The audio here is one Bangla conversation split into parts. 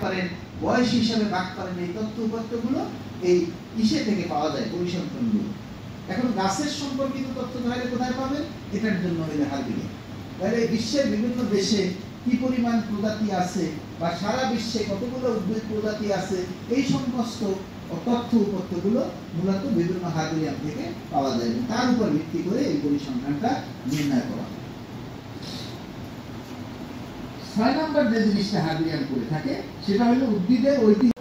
করেন, বয়স হিসাবে ভাগ করেন, এই তথ্য উপাত্তগুলো এই ইসে থেকে পাওয়া যায়, পরিসংখ্যানগুলো। এখন গাছের সম্পর্কিত তথ্য তাহলে কোথায় পাবেন? এটার জন্য হইলে হারবিলিয়াম। তাহলে বিশ্বের বিভিন্ন দেশে কি পরিমাণ প্রজাতি আছে বা সারা বিশ্বে কতগুলো উদ্ভিদ প্রজাতি আছে, এই সমস্ত তথ্য উপাত্তগুলো মূলত বিভিন্ন হারবিলিয়াম থেকে পাওয়া যায়। তার উপর ভিত্তি করে এই পরিসংখ্যানটা নির্ণয় করা হয়। ৬ নম্বর যে জিনিসটা হারবিলিয়াম করে থাকে সেটা হলো উদ্ভিদের ঐতিহ্য।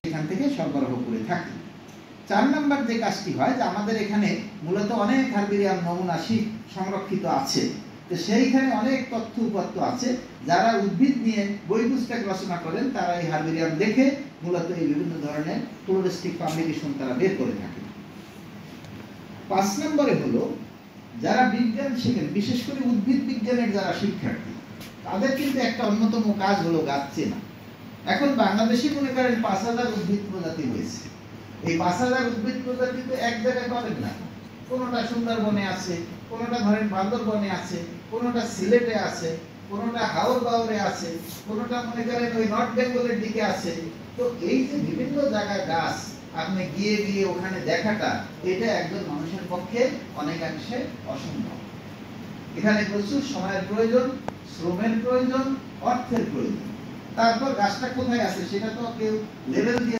এখান থেকে সরবরাহ করে থাকি। ৪ নম্বর যে কাজটি হয় যে আমাদের এখানে মূলত অনেক হারবিলিয়াম নমুনা সংরক্ষিত আছে, তো সেইখানে অনেক তথ্য উপাত্ত আছে। যারা উদ্ভিদ নিয়ে বই পুস্তক রচনা করেন তারা এই হারবিলিয়াম দেখে মূলত এই বিভিন্ন ধরনের ফ্লোরিস্টিক পাবলিকেশন তারা বের করে থাকে। ৫ নম্বরে হলো যারা বিজ্ঞান শেখেন, বিশেষ করে উদ্ভিদ বিজ্ঞানের যারা শিক্ষার্থী, তাদের কিন্তু একটা অন্যতম কাজ হলো গাছ চেনা। এখন বাংলাদেশে মনে করেন ৫,০০০ উদ্ভিদ প্রজাতি হয়েছে। এই ৫,০০০ উদ্ভিদ প্রজাতি তো এক জায়গায় পাবেন না। কোনোটা সুন্দরবনে আছে, কোনোটা ধরেন বান্দরবনে আছে, কোনোটা সিলেটে আছে, কোনোটা হাওর বাওরে আছে, কোনোটা মনে করেন ওই নর্থ বেঙ্গলের দিকে আছে। তো এই যে বিভিন্ন জায়গায় গাছ আপনি গিয়ে গিয়ে ওখানে দেখাটা, এটা একজন মানুষের পক্ষে অনেকাংশে অসম্ভব। এখানে প্রচুর সময়ের প্রয়োজন, শ্রমের প্রয়োজন, অর্থের প্রয়োজন। তারপর গাছটা কোথায় আছে সেটা তো কেউ লেভেল দিয়ে